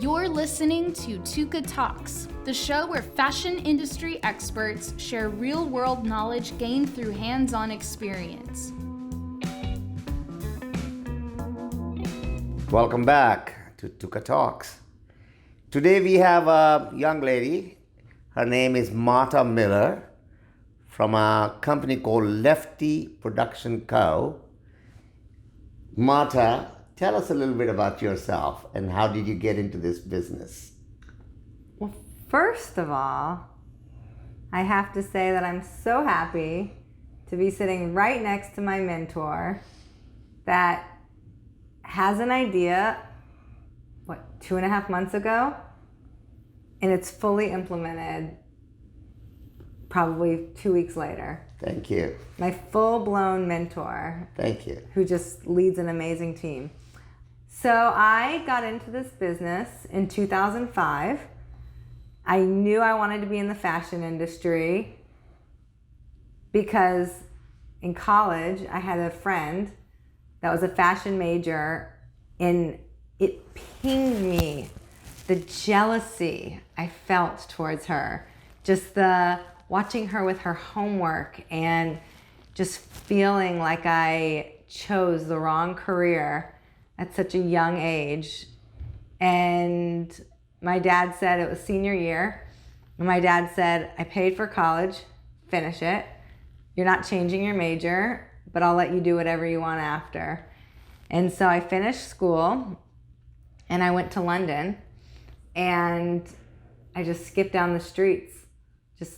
You're listening to Tukatalks, the show where fashion industry experts share real-world knowledge gained through hands-on experience. Welcome back to Tukatalks. Today we have a young lady. Her name is Marta Miller from a company called Lefty Production Co. Marta, tell us a little bit about yourself and how did you get into this business? Well, first of all, I have to say that I'm so happy to be sitting right next to my mentor that has an idea, 2.5 months ago, and it's fully implemented probably 2 weeks later. Thank you. My full-blown mentor. Thank you. Who just leads an amazing team. So I got into this business in 2005. I knew I wanted to be in the fashion industry because in college I had a friend that was a fashion major, and it pinged me, the jealousy I felt towards her. Just the watching her with her homework and just feeling like I chose the wrong career at such a young age. And my dad said it was senior year. And my dad said, I paid for college, finish it. You're not changing your major, but I'll let you do whatever you want after. And so I finished school and I went to London and I just skipped down the streets, just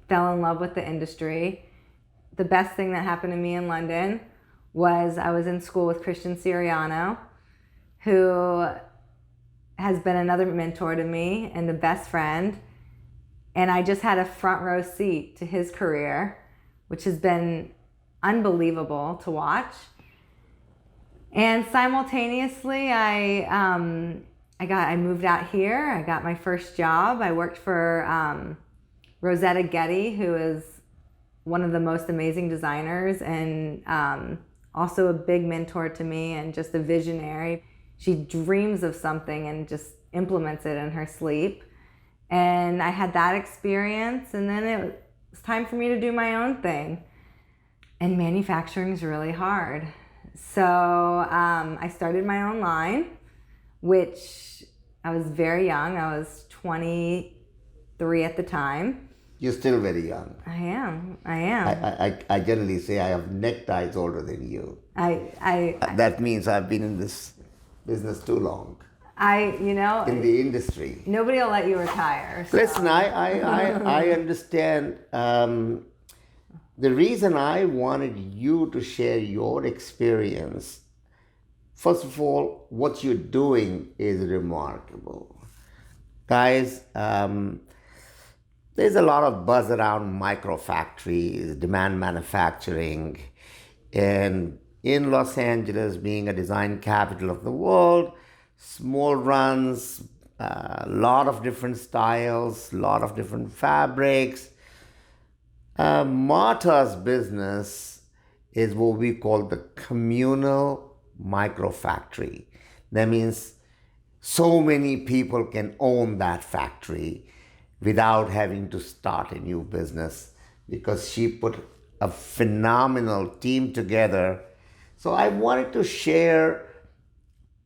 fell in love with the industry. The best thing that happened to me in London was I was in school with Christian Siriano, who has been another mentor to me and the best friend. And I just had a front row seat to his career, which has been unbelievable to watch. And simultaneously, I moved out here. I got my first job. I worked for Rosetta Getty, who is one of the most amazing designers and also a big mentor to me and just a visionary. She dreams of something and just implements it in her sleep. And I had that experience, and then it was time for me to do my own thing. And manufacturing is really hard. So I started my own line, which I was very young. I was 23 at the time. You're still very young. I am. I generally say I have neckties older than you. That means I've been in this business too long. In the industry. Nobody will let you retire. So. Listen, I understand. The reason I wanted you to share your experience, first of all, what you're doing is remarkable. Guys, there's a lot of buzz around microfactories, demand manufacturing, and in Los Angeles, being a design capital of the world, small runs, a lot of different styles, a lot of different fabrics. Marta's business is what we call the Communal Microfactory. That means so many people can own that factory without having to start a new business, because she put a phenomenal team together. So I wanted to share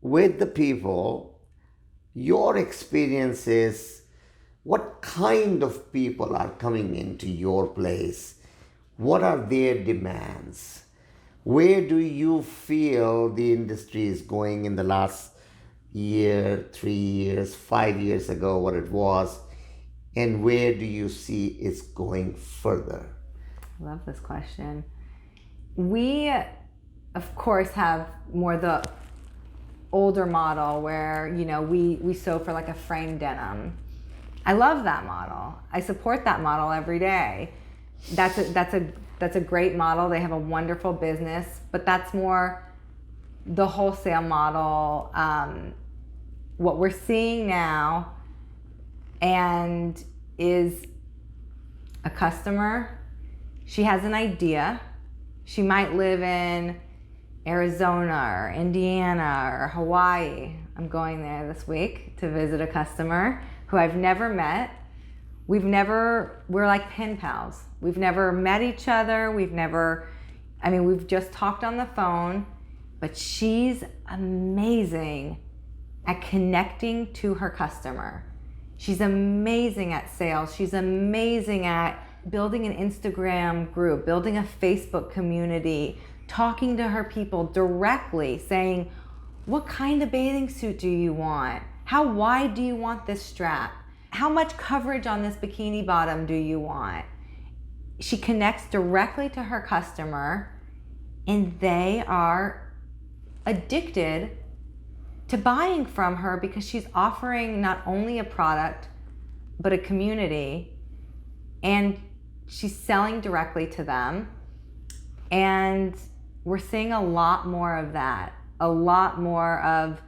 with the people your experiences. What kind of people are coming into your place? What are their demands? Where do you feel the industry is going in the last year, 3 years, 5 years ago, what it was? And where do you see it's going further? I love this question. We, of course, have more the older model where, we sew for like a frame denim. I love that model. I support that model every day. That's a great model. They have a wonderful business, but that's more the wholesale model. What we're seeing now and is a customer, she has an idea. She might live in Arizona or Indiana or Hawaii, I'm going there this week to visit a customer who I've never met. We're like pen pals. We've never met each other. We've just talked on the phone, but she's amazing at connecting to her customer. She's amazing at sales. She's amazing at building an Instagram group, building a Facebook community, talking to her people directly, saying, what kind of bathing suit do you want? How wide do you want this strap? How much coverage on this bikini bottom do you want? She connects directly to her customer, and they are addicted to buying from her because she's offering not only a product, but a community, and she's selling directly to them. And we're seeing a lot more of that, a lot more of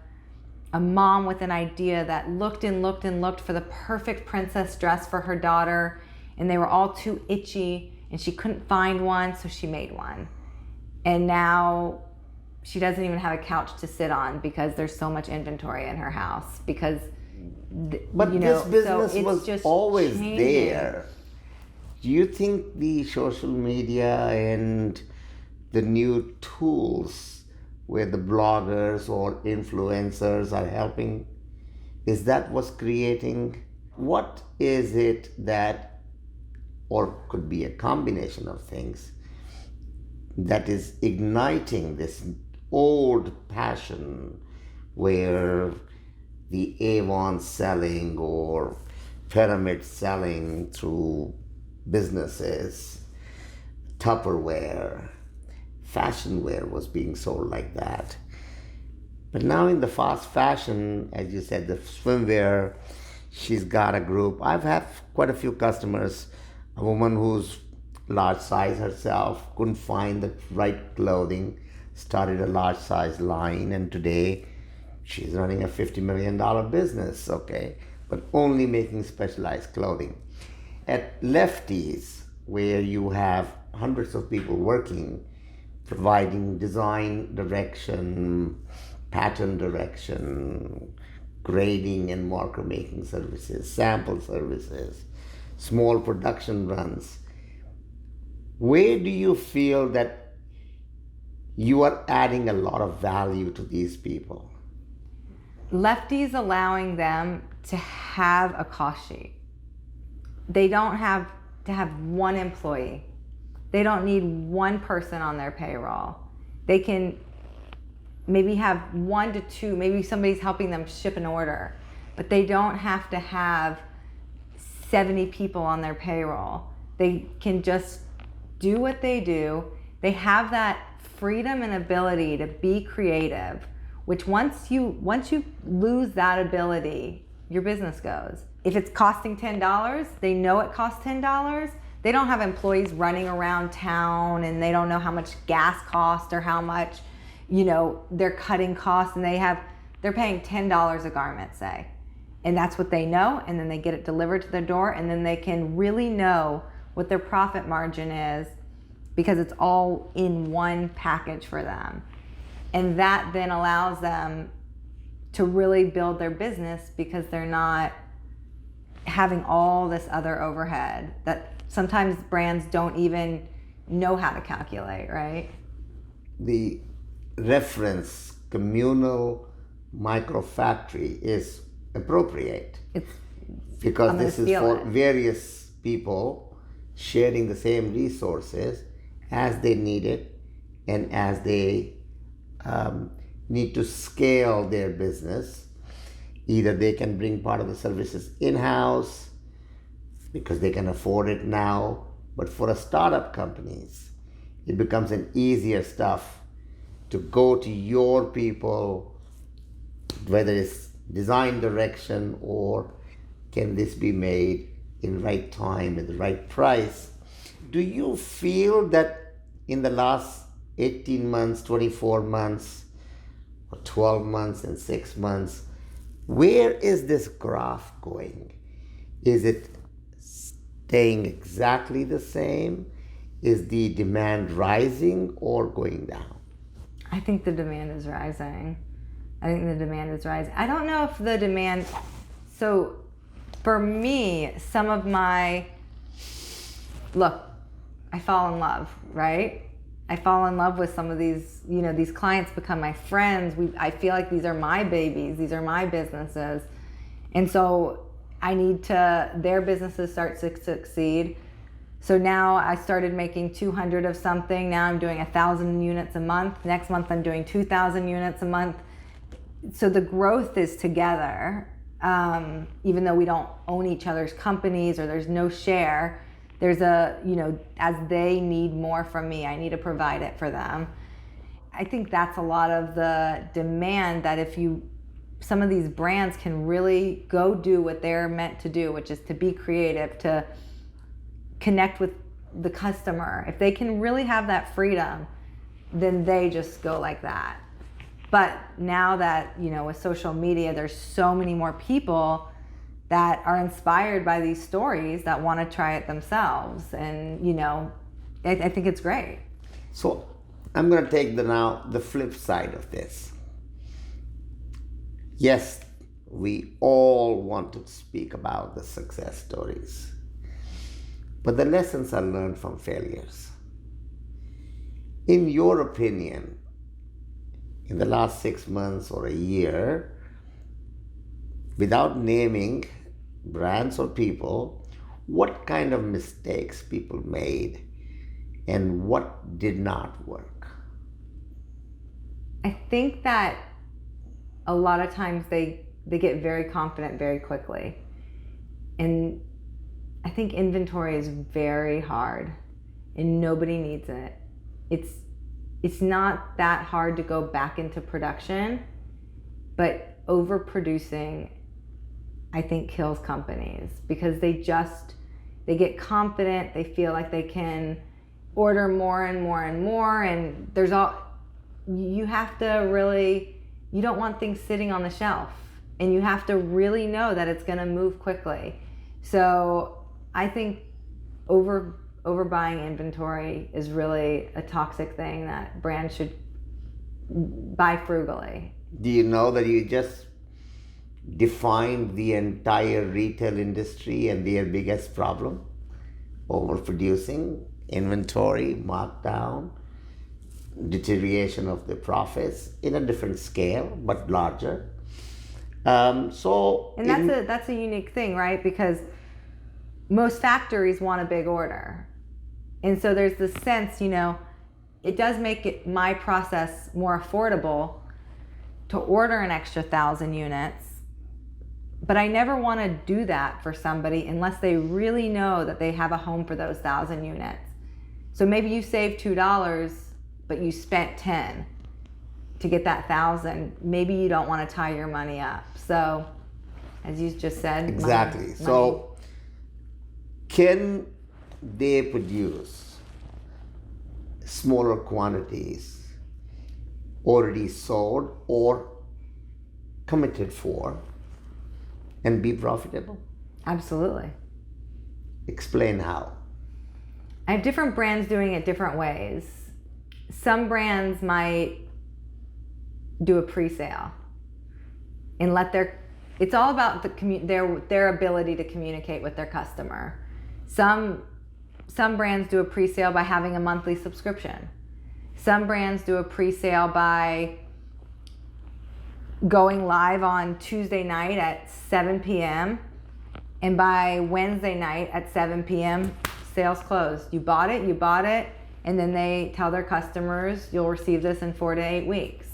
a mom with an idea that looked and looked and looked for the perfect princess dress for her daughter, and they were all too itchy, and she couldn't find one, so she made one. And now she doesn't even have a couch to sit on because there's so much inventory in her house. This business was just always changing. there. Do you think the social media and the new tools where the bloggers or influencers are helping, is that what's creating? What is it that, or could be a combination of things, that is igniting this old passion where the Avon selling or pyramid selling through businesses, Tupperware, fashion wear was being sold like that. But now in the fast fashion, as you said, the swimwear, she's got a group. I've had quite a few customers, a woman who's large size herself, couldn't find the right clothing, started a large size line, and today she's running a $50 million business, okay, but only making specialized clothing. At Lefties, where you have hundreds of people working, providing design direction, pattern direction, grading and marker making services, sample services, small production runs, where do you feel that you are adding a lot of value to these people? Lefties allowing them to have a cost sheet. They don't have to have one employee. They don't need one person on their payroll. They can maybe have 1 to 2, maybe somebody's helping them ship an order, but they don't have to have 70 people on their payroll. They can just do what they do. They have that freedom and ability to be creative, which once you lose that ability, your business goes. If it's costing $10, they know it costs $10. They don't have employees running around town and they don't know how much gas costs or how much, they're cutting costs, and they're paying $10 a garment, say. And that's what they know, and then they get it delivered to their door, and then they can really know what their profit margin is because it's all in one package for them. And that then allows them to really build their business because they're not having all this other overhead that sometimes brands don't even know how to calculate, right? The reference Communal Microfactory is appropriate because this is for various people sharing the same resources as they need it and as they need to scale their business. Either they can bring part of the services in-house because they can afford it now, but for a startup companies, it becomes an easier stuff to go to your people, whether it's design direction or can this be made in the right time at the right price. Do you feel that in the last 18 months, 24 months, or 12 months and 6 months, where is this graph going? Is it staying exactly the same? Is the demand rising or going down? I think the demand is rising. I think the demand is rising. I don't know if the demand, so for me, some of my, look, I fall in love, right? I fall in love with some of these, you know, these clients become my friends. I feel like these are my babies, these are my businesses. And so I need their businesses start to succeed. So now I started making 200 of something. Now I'm doing 1,000 units a month. Next month I'm doing 2,000 units a month. So the growth is together, even though we don't own each other's companies or there's no share. There's as they need more from me, I need to provide it for them. I think that's a lot of the demand, that some of these brands can really go do what they're meant to do, which is to be creative, to connect with the customer. If they can really have that freedom, then they just go like that. But now that, with social media, there's so many more people that are inspired by these stories that want to try it themselves. And, I think it's great. So I'm going to take the flip side of this. Yes, we all want to speak about the success stories, but the lessons are learned from failures. In your opinion, in the last 6 months or a year, without naming brands or people, what kind of mistakes people made and what did not work? I think that a lot of times they get very confident very quickly. And I think inventory is very hard and nobody needs it. It's not that hard to go back into production, but overproducing, I think, kills companies because they get confident, they feel like they can order more and more and more, and you have to really, you don't want things sitting on the shelf, and you have to really know that it's going to move quickly. So I think overbuying inventory is really a toxic thing that brands should buy frugally. Do you know that you just defined the entire retail industry and their biggest problem? Overproducing, inventory, markdown, deterioration of the profits in a different scale but larger. That's a unique thing, right? Because most factories want a big order. And so there's this sense, it does make my process more affordable to order an extra 1,000 units. But I never want to do that for somebody unless they really know that they have a home for those 1,000 units. So maybe you save $2, but you spent 10 to get that 1,000. Maybe you don't want to tie your money up. So, as you just said, exactly. So, can they produce smaller quantities already sold or committed for and be profitable? Absolutely. Explain how. I have different brands doing it different ways. Some brands might do a pre-sale and it's all about their ability to communicate with their customer. Some brands do a pre-sale by having a monthly subscription. Some brands do a pre-sale by going live on Tuesday night at 7 p.m. and by Wednesday night at 7 p.m. sales closed. You bought it, and then they tell their customers you'll receive this in 4 to 8 weeks.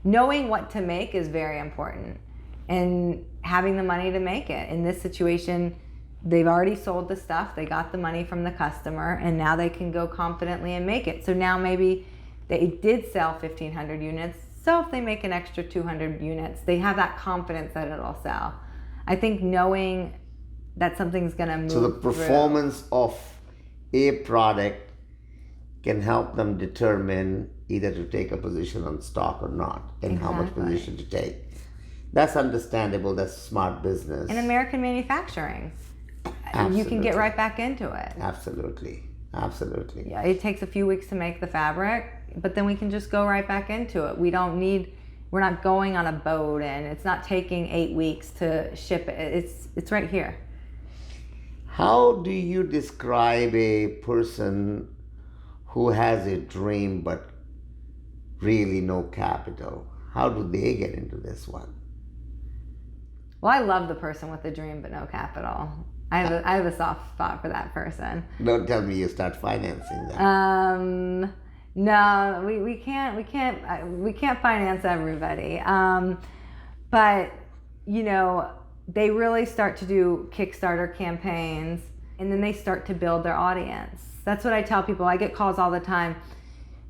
Knowing what to make is very important, and having the money to make it. In this situation, they've already sold the stuff, they got the money from the customer, and now they can go confidently and make it. So now maybe they did sell 1,500 units, so if they make an extra 200 units, they have that confidence that it'll sell. I think knowing that something's gonna move. So the performance of a product can help them determine either to take a position on stock or not, and how much position to take. That's understandable, that's smart business. In American manufacturing, Absolutely. You can get right back into it. Absolutely. Yeah, it takes a few weeks to make the fabric, but then we can just go right back into it. We don't need We're not going on a boat, and it's not taking 8 weeks to ship it. It's right here. How do you describe a person who has a dream but really no capital? How do they get into this one? Well, I love the person with the dream but no capital. I have a soft spot for that person. Don't tell me you start financing them. No, we can't finance everybody. But you know, they really start to do Kickstarter campaigns, and then they start to build their audience. That's what I tell people. I get calls all the time.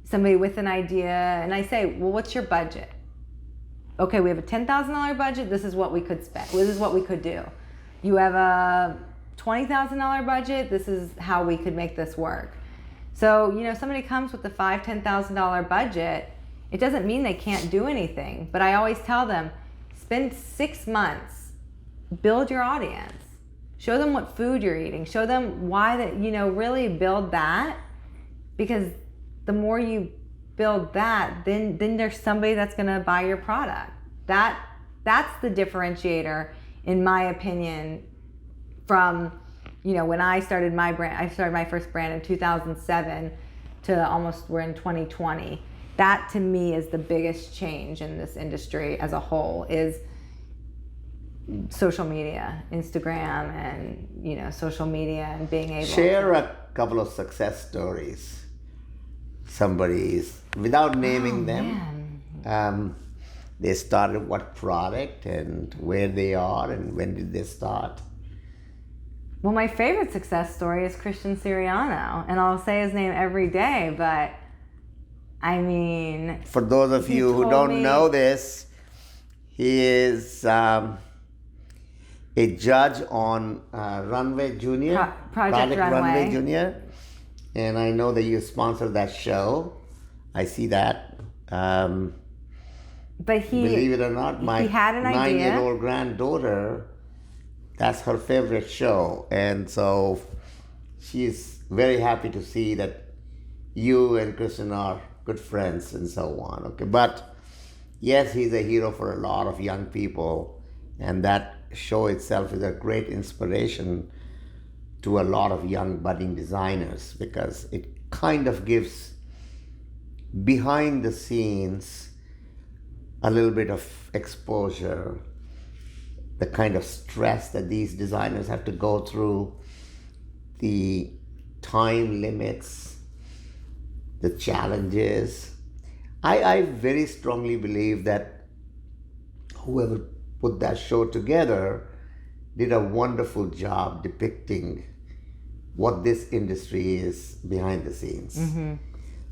Somebody with an idea, and I say, well, what's your budget? Okay, we have a $10,000 budget. This is what we could spend. This is what we could do. You have a $20,000 budget. This is how we could make this work. So, you know, somebody comes with a $5,000, $10,000 budget. It doesn't mean they can't do anything. But I always tell them, spend 6 months, build your audience. Show them what food you're eating. Show them why that, you know, really build that. Because the more you build that, then there's somebody that's going to buy your product. That's the differentiator, in my opinion, from, you know, when I started my brand. I started my first brand in 2007 to almost we're in 2020. That to me is the biggest change in this industry as a whole, is social media, Instagram, and, you know, social media, and being able Share a couple of success stories. Somebody's, without naming them, they started what product and where they are and when did they start? Well, my favorite success story is Christian Siriano, and I'll say his name every day, but I mean... For those of you who don't know this, he is a judge on Runway Junior, Project Runway Junior, and I know that you sponsored that show. I see that. But believe it or not, my had an idea. 9-year-old granddaughter, that's her favorite show. And so she's very happy to see that you and Kristen are good friends and so on. Okay, but yes, he's a hero for a lot of young people, and that show itself is a great inspiration to a lot of young budding designers, because it kind of gives behind the scenes a little bit of exposure, the kind of stress that these designers have to go through, the time limits, the challenges. I very strongly believe that whoever put that show together did a wonderful job depicting what this industry is behind the scenes,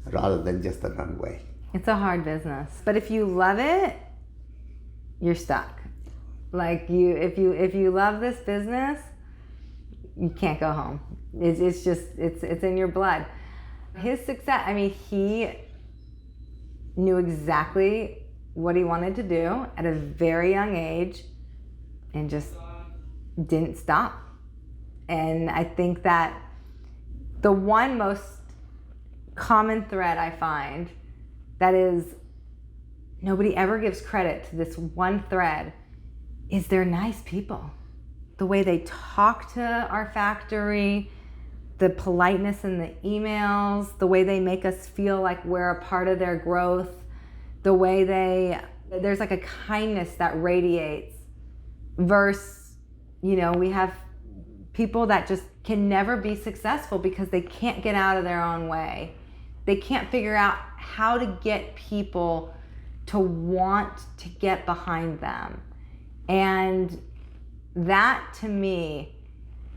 rather than just the runway. It's a hard business, but if you love it, you're stuck. Like if you love this business, you can't go home. It's just it's in your blood. His success, I mean, he knew exactly what he wanted to do at a very young age, and just didn't stop. And I think that the one most common thread I find that is nobody ever gives credit to, this one thread, is they're nice people. The way they talk to our factory, the politeness in the emails, the way they make us feel like we're a part of their growth, the way there's like a kindness that radiates, versus, you know, we have people that just can never be successful because they can't get out of their own way. They can't figure out how to get people to want to get behind them. And that to me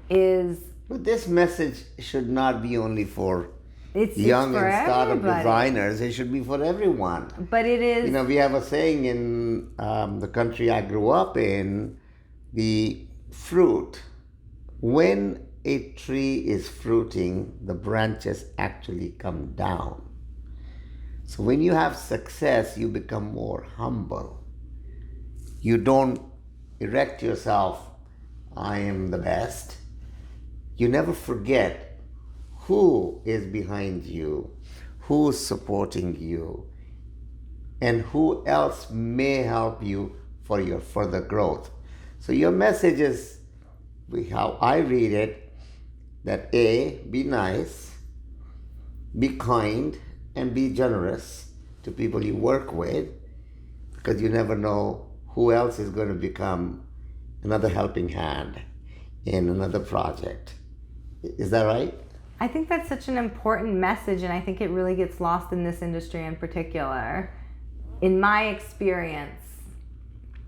is... But this message should not be only for it's young for and startup everybody. designers. It should be for everyone. But it is... You know, we have a saying in the country I grew up in, the fruit. When a tree is fruiting, the branches actually come down. So when you have success, you become more humble. You don't erect yourself, I am the best. You never forget who is behind you, who's supporting you. and who else may help you for your further growth. So your message is, how I read it, that A, be nice, be kind, and be generous to people you work with, because you never know who else is going to become another helping hand in another project. Is that right? I think that's such an important message, and I think it really gets lost in this industry in particular. In my experience,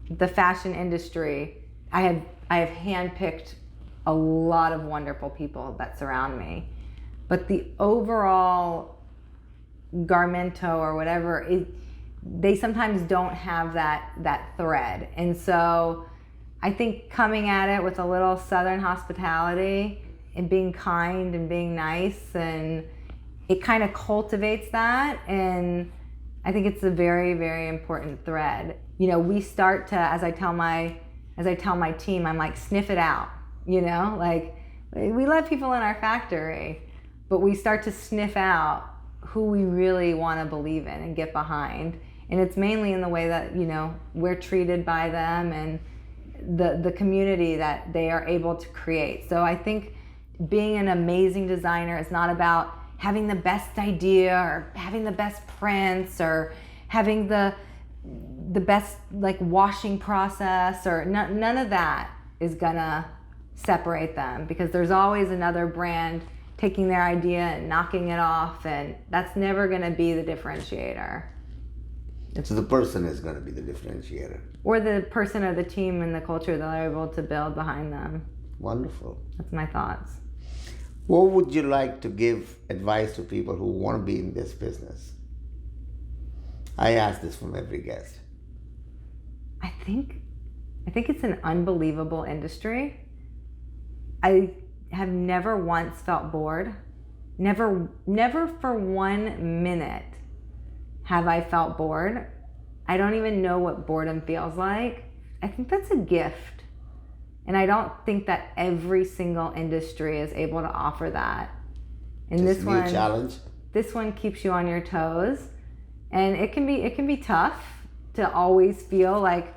the fashion industry, I have handpicked a lot of wonderful people that surround me, but the overall garmento or whatever, they sometimes don't have that thread. And so I think coming at it with a little Southern hospitality and being kind and being nice, and it kind of cultivates that. And I think it's a very, very important thread. You know, we start to, as I tell my team, I'm like, sniff it out, you know, like we let people in our factory, but we start to sniff out who we really want to believe in and get behind. And it's mainly in the way that, you know, we're treated by them and the community that they are able to create. So I think being an amazing designer is not about having the best idea or having the best prints or having the best like washing process, or none of that is gonna separate them, because there's always another brand taking their idea and knocking it off, and that's never gonna be the differentiator. So the person is going to be the differentiator. Or the person or the team and the culture that they're able to build behind them. Wonderful. That's my thoughts. What would you like to give advice to people who want to be in this business? I ask this from every guest. I think it's an unbelievable industry. I have never once felt bored. Never for 1 minute have I felt bored. I don't even know what boredom feels like. I think that's a gift. And I don't think that every single industry is able to offer that. And Just a new challenge. This one keeps you on your toes. And it can be tough to always feel like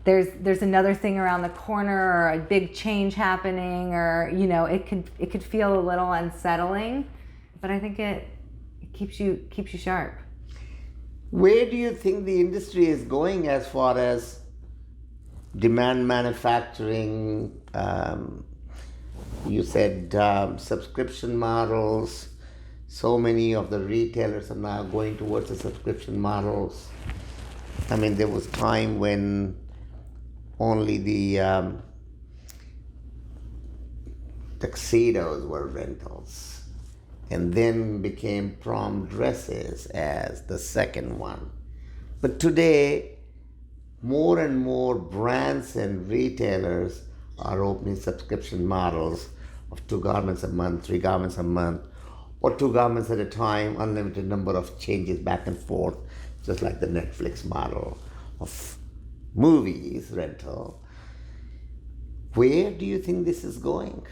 there's another thing around the corner, or a big change happening, or, you know, it could feel a little unsettling, but I think it keeps you sharp. Where do you think the industry is going as far as demand manufacturing? You said subscription models. So many of the retailers are now going towards the subscription models. I mean, there was time when only the tuxedos were rentals, and then became prom dresses as the second one. But today, more and more brands and retailers are opening subscription models of 2 garments a month, 3 garments a month, or 2 garments at a time, unlimited number of changes back and forth, just like the Netflix model of movies rental. Where do you think this is going?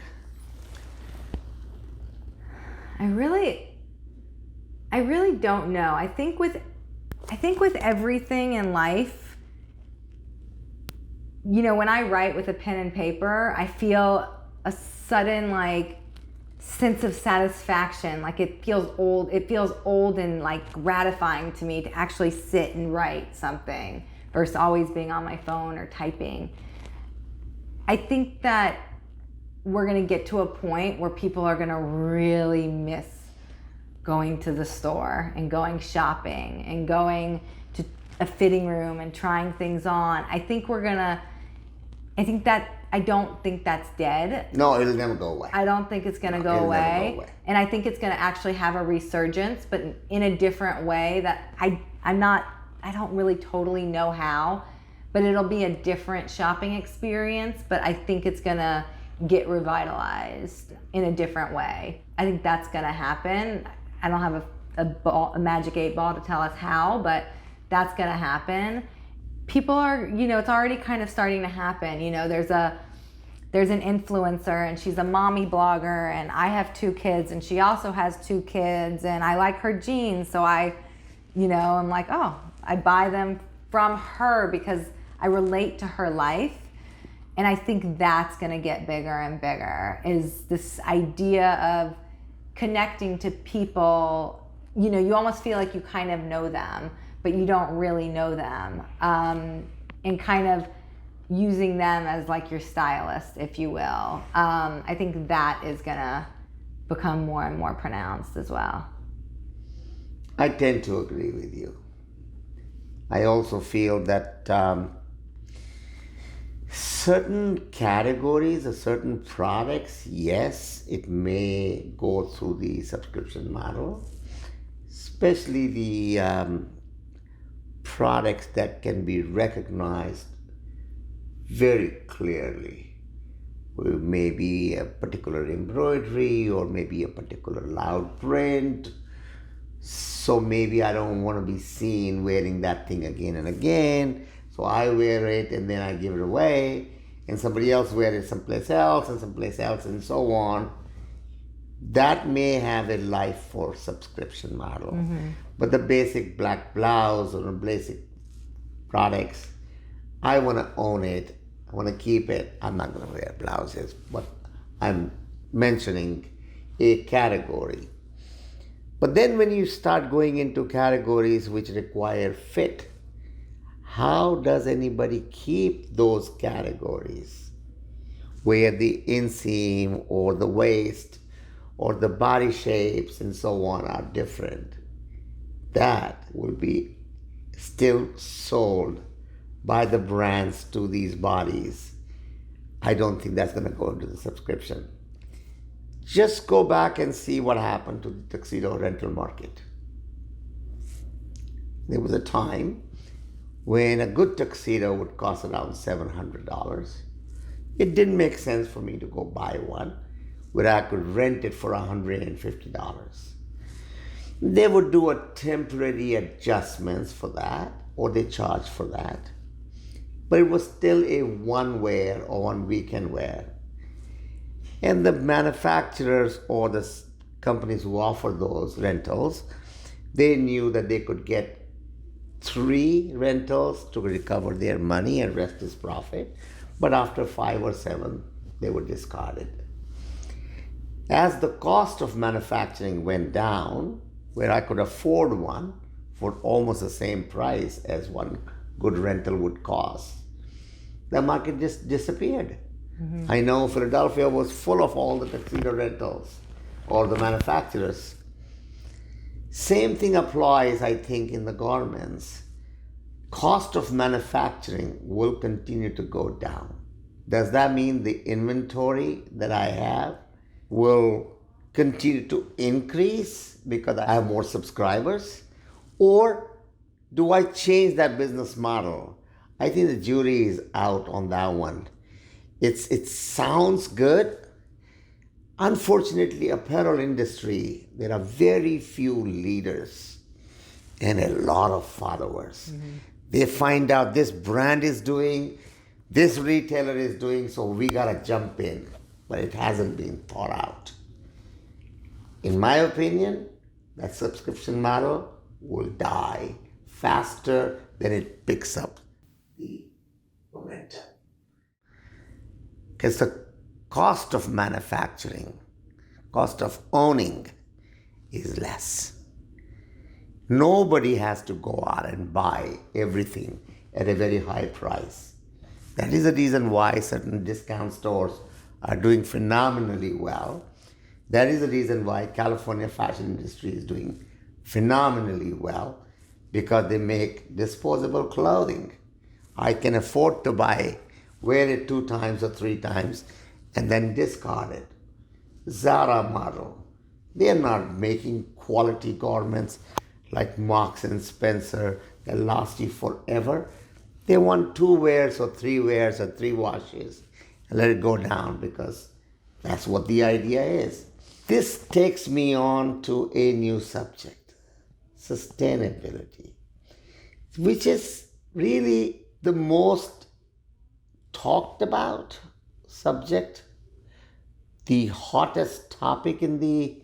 I really don't know. I think with everything in life, you know, when I write with a pen and paper, I feel a sudden like sense of satisfaction. Like it feels old and like gratifying to me to actually sit and write something versus always being on my phone or typing. I think that we're going to get to a point where people are going to really miss going to the store and going shopping and going to a fitting room and trying things on. I don't think that's dead. No, it'll never go away. I don't think it's going to go away. And I think it's going to actually have a resurgence, but in a different way that I don't really totally know how, but it'll be a different shopping experience, but I think it's going to get revitalized in a different way. I think that's going to happen. I don't have a magic 8 ball to tell us how, but that's going to happen. People are, you know, it's already kind of starting to happen. You know, there's an influencer and she's a mommy blogger, and I have 2 kids and she also has 2 kids, and I like her jeans, so I I'm like, oh, I buy them from her because I relate to her life. And I think that's going to get bigger and bigger, is this idea of connecting to people. You almost feel like you kind of know them, but you don't really know them. And kind of using them as like your stylist, if you will. I think that is going to become more and more pronounced as well. I tend to agree with you. I also feel that certain categories or certain products, yes, it may go through the subscription model, especially the products that can be recognized very clearly. Maybe a particular embroidery or maybe a particular loud print. So maybe I don't want to be seen wearing that thing again and again. So I wear it and then I give it away, and somebody else wears it someplace else and someplace else and so on. That may have a life for subscription model. Mm-hmm. But the basic black blouse or the basic products, I want to own it. I want to keep it. I'm not going to wear blouses, but I'm mentioning a category. But then when you start going into categories which require fit, how does anybody keep those categories where the inseam or the waist or the body shapes and so on are different? That will be still sold by the brands to these bodies. I don't think that's going to go into the subscription. Just go back and see what happened to the tuxedo rental market. There was a time when a good tuxedo would cost around $700. It didn't make sense for me to go buy one where I could rent it for $150. They would do a temporary adjustments for that, or they charge for that. But it was still a one wear or one weekend wear. And the manufacturers or the companies who offer those rentals, they knew that they could get 3 rentals to recover their money and rest is profit. But after 5 or 7, they would discard it. As the cost of manufacturing went down, where I could afford one for almost the same price as one good rental would cost, the market just disappeared. Mm-hmm. I know Philadelphia was full of all the tuxedo rentals or the manufacturers. Same thing applies, I think, in the garments. Cost of manufacturing will continue to go down. Does that mean the inventory that I have will continue to increase because I have more subscribers? Or do I change that business model? I think the jury is out on that one. It sounds good. Unfortunately, apparel industry, there are very few leaders and a lot of followers. Mm-hmm. They find out this brand is doing, this retailer is doing, so we gotta jump in. But it hasn't been thought out. In my opinion, that subscription model will die faster than it picks up the momentum. Because the cost of manufacturing, cost of owning is less. Nobody has to go out and buy everything at a very high price. That is the reason why certain discount stores are doing phenomenally well. That is the reason why California fashion industry is doing phenomenally well, because they make disposable clothing. I can afford to wear it 2 times or 3 times and then discard it. Zara model, they are not making quality garments like Marks and Spencer that last you forever. They want 2 wears or 3 wears or 3 washes and let it go down, because that's what the idea is. This takes me on to a new subject, sustainability, which is really the most talked about subject, the hottest topic in the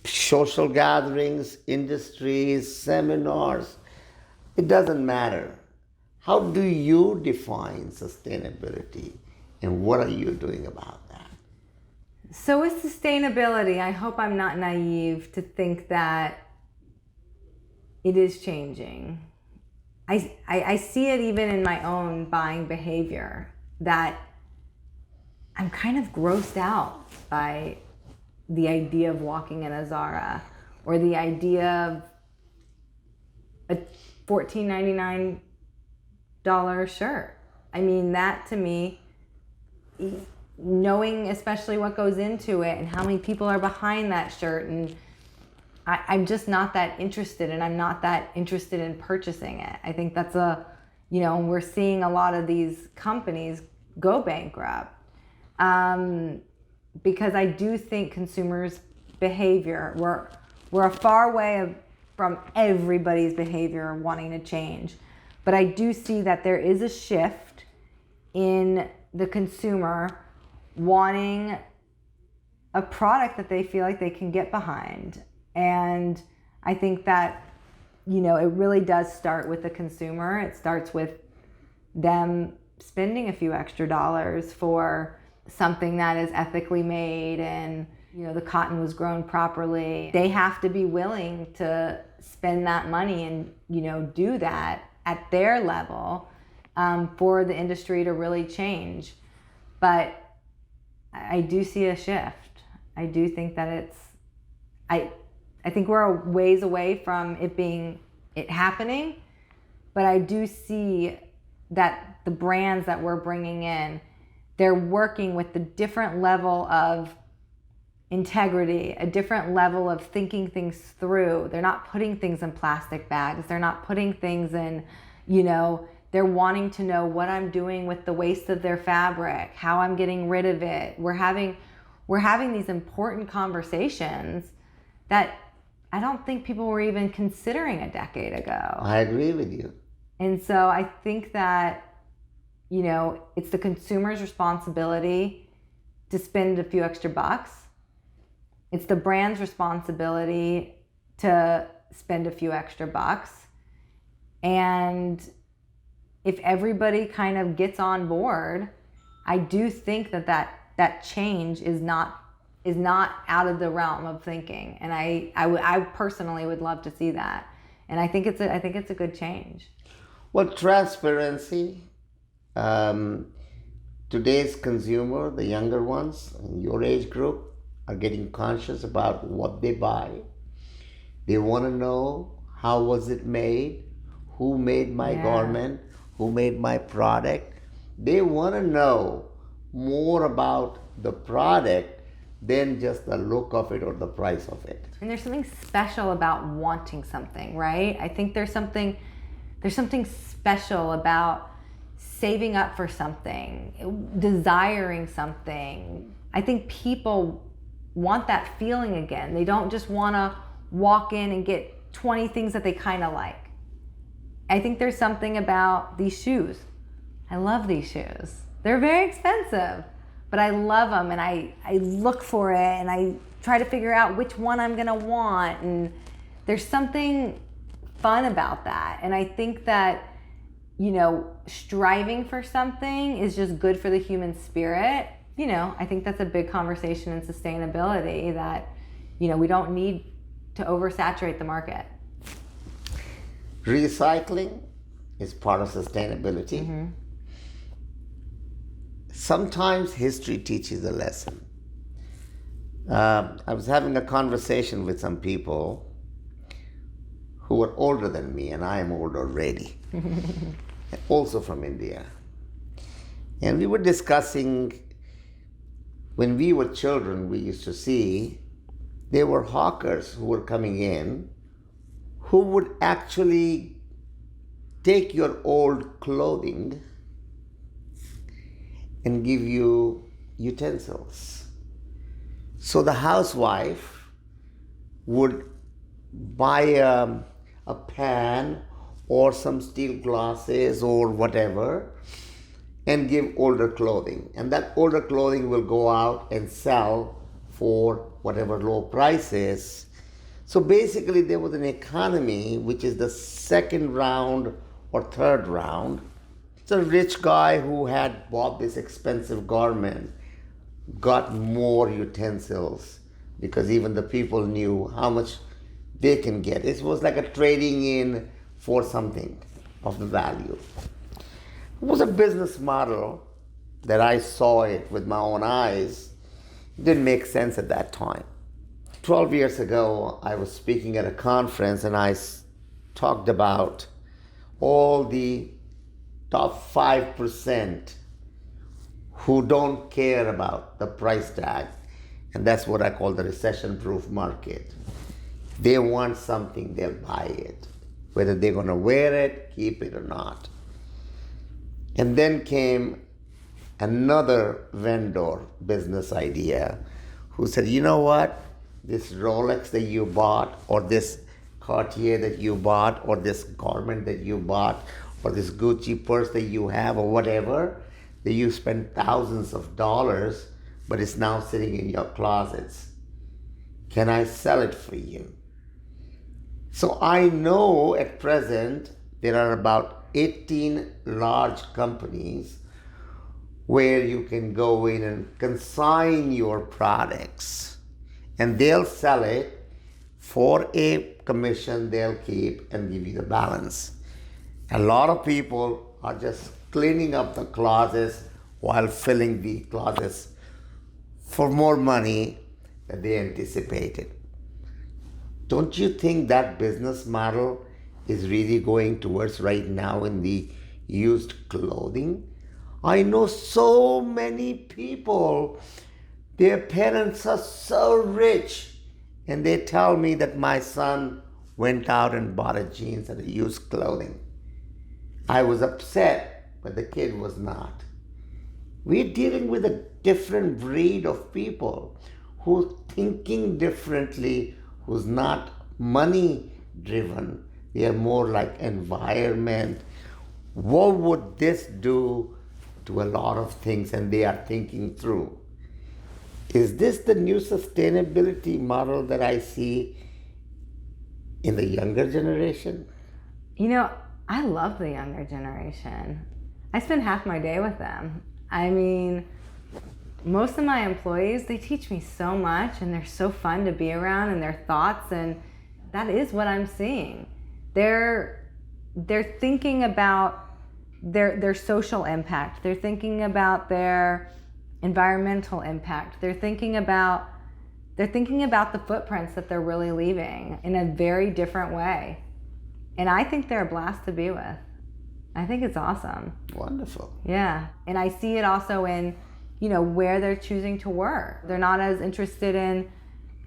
social gatherings, industries, seminars, it doesn't matter. How do you define sustainability and what are you doing about that? So with sustainability, I hope I'm not naive to think that it is changing. I see it even in my own buying behavior that I'm kind of grossed out by the idea of walking in a Zara or the idea of a $14.99 shirt. I mean, that to me, knowing especially what goes into it and how many people are behind that shirt, and I'm just not that interested, and I'm not that interested in purchasing it. I think that's we're seeing a lot of these companies go bankrupt because I do think consumers' behavior, we're a far way from everybody's behavior wanting to change. But I do see that there is a shift in the consumer wanting a product that they feel like they can get behind. And I think that, it really does start with the consumer. It starts with them spending a few extra dollars for something that is ethically made and, the cotton was grown properly. They have to be willing to spend that money and, do that at their level for the industry to really change. But I do see a shift. I do think that I think we're a ways away from it happening, but I do see that the brands that we're bringing in, they're working with the different level of integrity, a different level of thinking things through. They're not putting things in plastic bags. They're not putting things in, they're wanting to know what I'm doing with the waste of their fabric, how I'm getting rid of it. We're having these important conversations that I don't think people were even considering a decade ago. I agree with you. And so I think that, it's the consumer's responsibility to spend a few extra bucks. It's the brand's responsibility to spend a few extra bucks. And if everybody kind of gets on board, I do think that change is not out of the realm of thinking. And I personally would love to see that. And I think it's a good change. Well, transparency. Today's consumer, the younger ones in your age group, are getting conscious about what they buy. They want to know how was it made, who made my garment, who made my product. They want to know more about the product than just the look of it or the price of it. And there's something special about wanting something, right? I think there's something special about saving up for something, desiring something. I think people want that feeling again. They don't just want to walk in and get 20 things that they kind of like. I think there's something about these shoes. I love these shoes. They're very expensive, but I love them, and I look for it, and I try to figure out which one I'm gonna want, and there's something fun about that. And I think that, striving for something is just good for the human spirit. I think that's a big conversation in sustainability, that, we don't need to oversaturate the market. Recycling is part of sustainability. Mm-hmm. Sometimes history teaches a lesson. I was having a conversation with some people who were older than me, and I am old already, also from India. And we were discussing, when we were children, we used to see there were hawkers who were coming in who would actually take your old clothing and give you utensils. So the housewife would buy a pan or some steel glasses or whatever and give older clothing. And that older clothing will go out and sell for whatever low price is. So basically, there was an economy, which is the second round or third round. It's a rich guy who had bought this expensive garment, got more utensils because even the people knew how much they can get. It was like a trading in for something of the value. It was a business model that I saw it with my own eyes. It didn't make sense at that time. 12 years ago, I was speaking at a conference and I talked about all the top 5% who don't care about the price tag. And that's what I call the recession-proof market. They want something, they'll buy it. Whether they're going to wear it, keep it or not. And then came another vendor business idea who said, you know what? This Rolex that you bought, or this Cartier that you bought, or this garment that you bought, or this Gucci purse that you have, or whatever, that you spent thousands of dollars, but it's now sitting in your closets. Can I sell it for you? So I know at present there are about 18 large companies where you can go in and consign your products and they'll sell it for a commission they'll keep and give you the balance. A lot of people are just cleaning up the closets while filling the closets for more money than they anticipated. Don't you think that business model is really going towards right now in the used clothing? I know so many people, their parents are so rich, and they tell me that my son went out and bought a jeans at a used clothing. I was upset, but the kid was not. We're dealing with a different breed of people who's thinking differently, who's not money driven. They are more like environment. What would this do to a lot of things? And they are thinking through. Is this the new sustainability model that I see in the younger generation? You know, I love the younger generation. I spend half my day with them. I mean, most of my employees, they teach me so much and they're so fun to be around, and their thoughts, and that is what I'm seeing. They're thinking about their social impact. They're thinking about their environmental impact. They're thinking about the footprints that they're really leaving in a very different way. And I think they're a blast to be with. I think it's awesome. Wonderful. Yeah. And I see it also in, where they're choosing to work. They're not as interested in,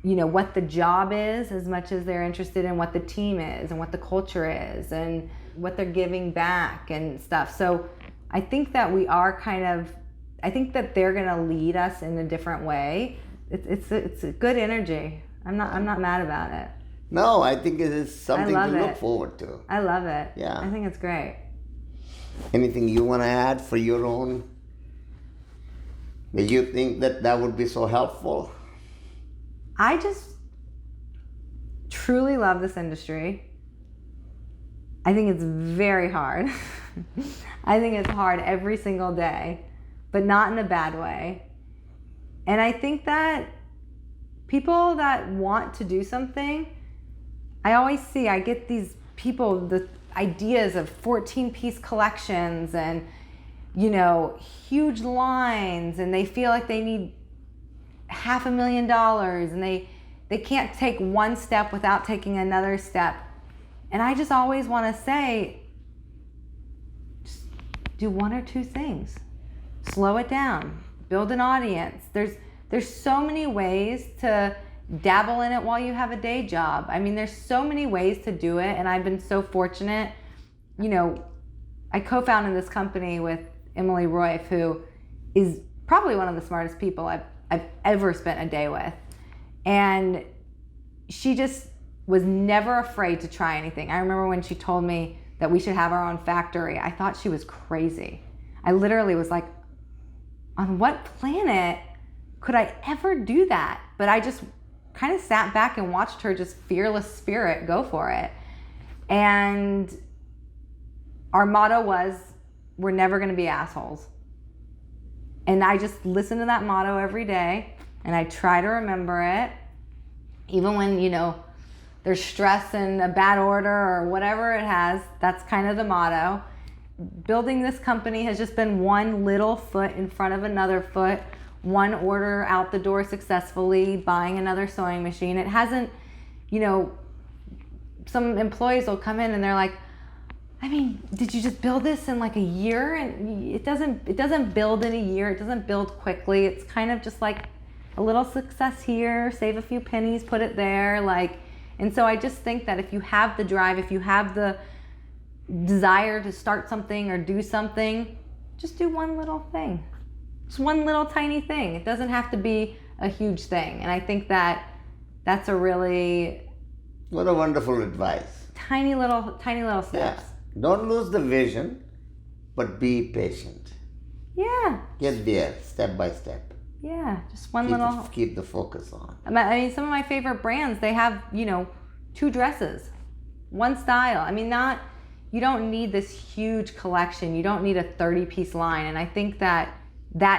what the job is as much as they're interested in what the team is and what the culture is and what they're giving back and stuff. So I think that I think that they're going to lead us in a different way. It's a good energy. I'm not mad about it. No, I think it is something to look forward to. I love it. Yeah. I think it's great. Anything you want to add for your own? Do you think that would be so helpful? I just truly love this industry. I think it's very hard. I think it's hard every single day, but not in a bad way. And I think that people that want to do something, I get these people, the ideas of 14-piece collections and, huge lines, and they feel like they need $500,000 and they can't take one step without taking another step. And I just always want to say, just do one or two things. Slow it down. Build an audience. There's so many ways to dabble in it while you have a day job. I mean, there's so many ways to do it, and I've been so fortunate. I co-founded this company with Emily Royf, who is probably one of the smartest people I've ever spent a day with. And she just was never afraid to try anything. I remember when she told me that we should have our own factory, I thought she was crazy. I literally was like, on what planet could I ever do that? But I just kind of sat back and watched her just fearless spirit go for it. And our motto was, we're never going to be assholes. And I just listen to that motto every day, and I try to remember it. Even when, you know, there's stress and a bad order or whatever it has, that's kind of the motto. Building this company has just been one little foot in front of another foot, one order out the door successfully, buying another sewing machine. It hasn't, you know, some employees will come in and they're like, I mean, did you just build this in like a year? And it doesn't build in a year. It doesn't build quickly. It's kind of just like a little success here, save a few pennies, put it there. Like, and so I just think that if you have the drive, if you have the desire to start something or do something, just do one little thing. Just one little tiny thing. It doesn't have to be a huge thing. And I think that that's a really... What a wonderful advice. Tiny little steps. Yeah. Don't lose the vision, but be patient. Yeah. Get there, step by step. Yeah, just one Keep the focus on. I mean, some of my favorite brands, they have, you know, 2 dresses, one style. I mean, you don't need this huge collection. You don't need a 30-piece line. And I think that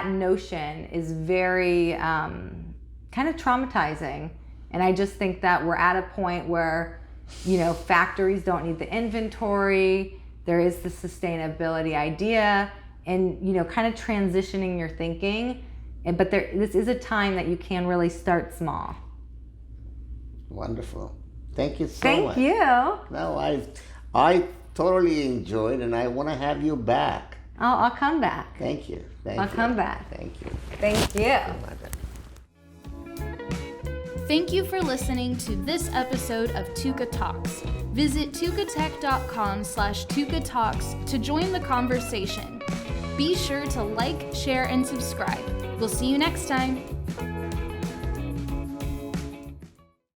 notion is very kind of traumatizing. And I just think that we're at a point where, you know, factories don't need the inventory. There is the sustainability idea, and, you know, kind of transitioning your thinking. But this is a time that you can really start small. Wonderful. Thank you so much. Thank you. No, I thoroughly enjoyed, and I want to have you back. I'll come back. Thank you. I'll come back. Thank you. Thank you. Thank you for listening to this episode of Tukatalks. Visit tukatech.com/Tukatalks to join the conversation. Be sure to like, share, and subscribe. We'll see you next time.